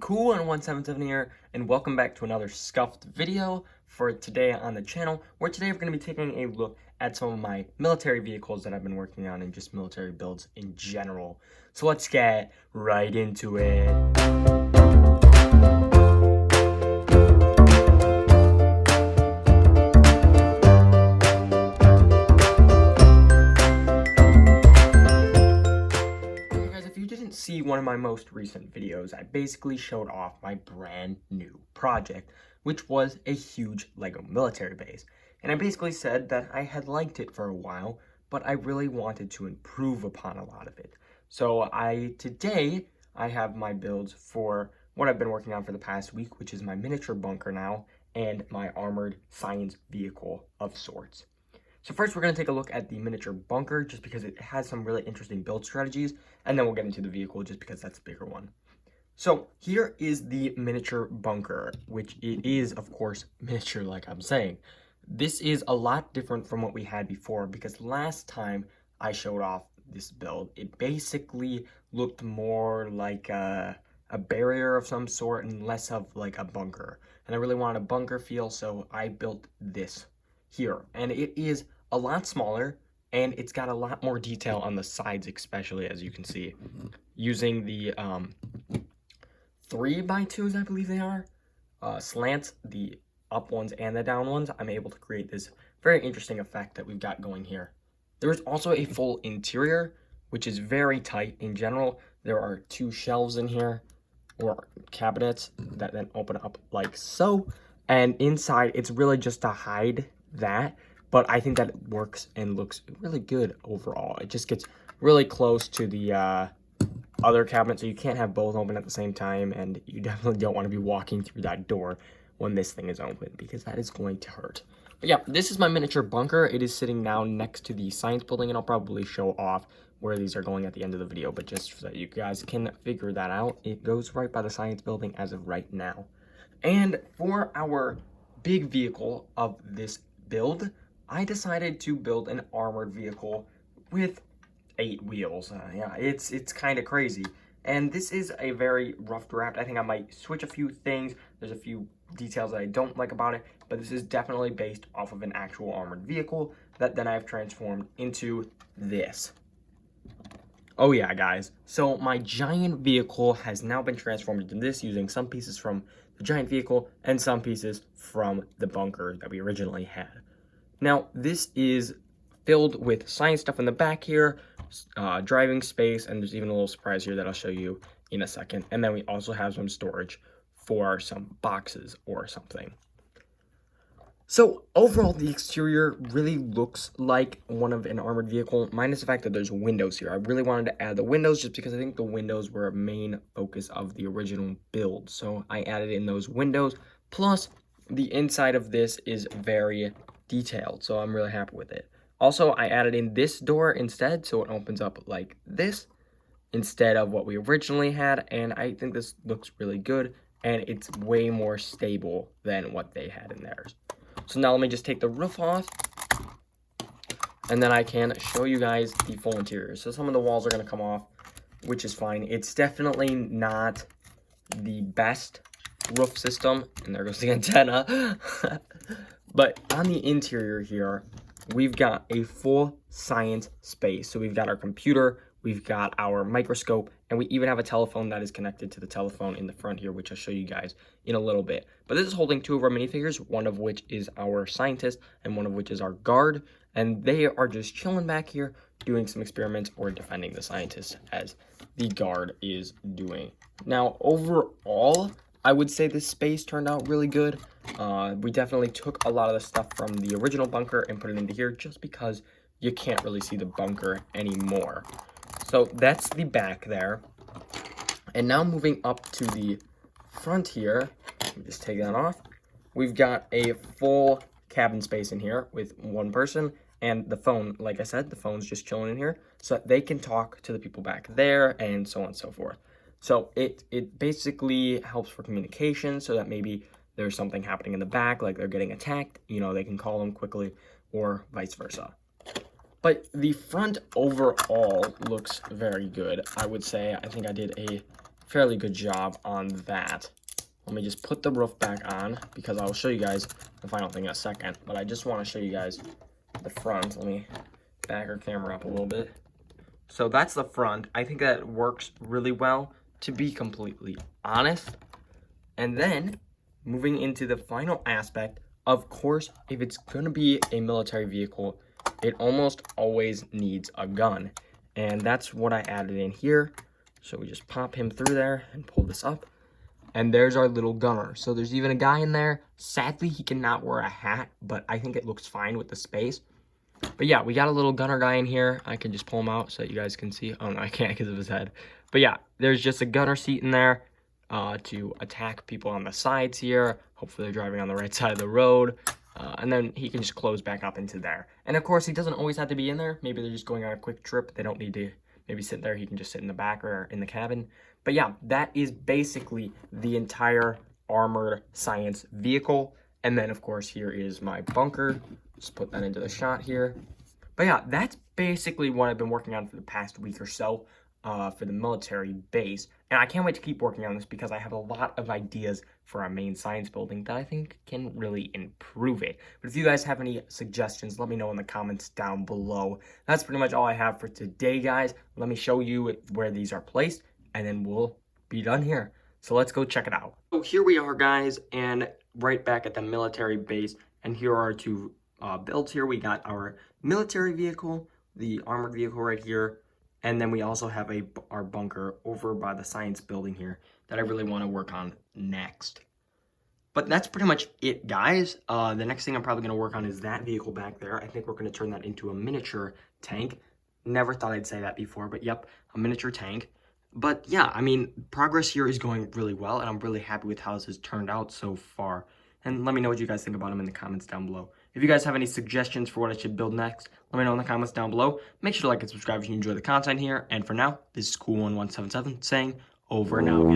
Cool and 177 here, and welcome back to another scuffed video for today on the channel, where today we're going to be taking a look at some of my military vehicles that I've been working on and just military builds in general. So let's get right into it. See one of my most recent videos, I basically showed off my brand new project, which was a huge Lego military base. And I basically said that I had liked it for a while, but I really wanted to improve upon a lot of it. So today I have my builds for what I've been working on for the past week, which is my miniature bunker now and my armored science vehicle of sorts. So first, we're going to take a look at the miniature bunker, just because it has some really interesting build strategies, and then we'll get into the vehicle, just because that's a bigger one. So here is the miniature bunker, which it is, of course, miniature, like I'm saying. This is a lot different from what we had before, because last time I showed off this build, it basically looked more like a barrier of some sort and less of like a bunker. And I really wanted a bunker feel, so I built this here, and it is a lot smaller, and it's got a lot more detail on the sides, especially, as you can see, using the 3x2s, I believe they are, slants, the up ones and the down ones. I'm able to create this very interesting effect that we've got going here. There is also a full interior, which is very tight in general. There are 2 shelves in here, or cabinets, that then open up like so, and inside it's really just to hide that, but I think that it works and looks really good overall. It just gets really close to the other cabinet, so you can't have both open at the same time, and you definitely don't want to be walking through that door when this thing is open, because that is going to hurt. But yeah, this is my miniature bunker. It is sitting now next to the science building, and I'll probably show off where these are going at the end of the video, but just so that you guys can figure that out, it goes right by the science building as of right now. And for our big vehicle of this build, I decided to build an armored vehicle with 8 wheels. Yeah, it's kind of crazy. And this is a very rough draft. I think I might switch a few things. There's a few details that I don't like about it, but this is definitely based off of an actual armored vehicle that then I've transformed into this. Oh yeah, guys. So my giant vehicle has now been transformed into this, using some pieces from the giant vehicle and some pieces from the bunker that we originally had. Now, this is filled with science stuff in the back here, driving space, and there's even a little surprise here that I'll show you in a second. And then we also have some storage for some boxes or something. So overall, the exterior really looks like one of an armored vehicle, minus the fact that there's windows here. I really wanted to add the windows just because I think the windows were a main focus of the original build. So I added in those windows, plus the inside of this is very detailed, so I'm really happy with it. Also, I added in this door instead, so it opens up like this instead of what we originally had, and I think this looks really good, and it's way more stable than what they had in theirs. So now let me just take the roof off, and then I can show you guys the full interior. So some of the walls are going to come off, which is fine. It's definitely not the best roof system, and there goes the antenna. But on the interior here, we've got a full science space. So we've got our computer, we've got our microscope, and we even have a telephone that is connected to the telephone in the front here, which I'll show you guys in a little bit. But this is holding 2 of our minifigures, one of which is our scientist and one of which is our guard. And they are just chilling back here, doing some experiments or defending the scientist, as the guard is doing. Now, overall, I would say this space turned out really good. We definitely took a lot of the stuff from the original bunker and put it into here, just because you can't really see the bunker anymore. So that's the back there. And now moving up to the front here, let me just take that off. We've got a full cabin space in here with 1 person, and the phone, like I said, the phone's just chilling in here so that they can talk to the people back there and so on and so forth. So it basically helps for communication, so that maybe there's something happening in the back, like they're getting attacked, you know, they can call them quickly, or vice versa. But the front overall looks very good, I would say. I think I did a fairly good job on that. Let me just put the roof back on because I'll show you guys the final thing in a second. But I just want to show you guys the front. Let me back our camera up a little bit. So that's the front. I think that works really well, to be completely honest. And then moving into the final aspect, of course, if it's going to be a military vehicle, it almost always needs a gun. And that's what I added in here. So we just pop him through there and pull this up. And there's our little gunner. So there's even a guy in there. Sadly, he cannot wear a hat, but I think it looks fine with the space. But yeah, we got a little gunner guy in here. I can just pull him out so that you guys can see. Oh no, I can't because of his head. But yeah, there's just a gunner seat in there to attack people on the sides here. Hopefully they're driving on the right side of the road. And then he can just close back up into there. And of course, he doesn't always have to be in there. Maybe they're just going on a quick trip. They don't need to maybe sit there. He can just sit in the back or in the cabin. But yeah, that is basically the entire armored science vehicle. And then, of course, here is my bunker. Just put that into the shot here. But yeah, that's basically what I've been working on for the past week or so for the military base. And I can't wait to keep working on this because I have a lot of ideas for our main science building that I think can really improve it. But if you guys have any suggestions, let me know in the comments down below. That's pretty much all I have for today, guys. Let me show you where these are placed, and then we'll be done here. So let's go check it out. So here we are, guys, and right back at the military base. And here are our two builds here. We got our military vehicle, the armored vehicle right here. And then we also have our bunker over by the science building here that I really want to work on next. But that's pretty much it, guys. The next thing I'm probably going to work on is that vehicle back there. I think we're going to turn that into a miniature tank. Never thought I'd say that before, but yep, a miniature tank. But yeah, I mean, progress here is going really well, and I'm really happy with how this has turned out so far. And let me know what you guys think about them in the comments down below. If you guys have any suggestions for what I should build next, let me know in the comments down below. Make sure to like and subscribe if you enjoy the content here. And for now, this is Cool1177 saying over and out, guys.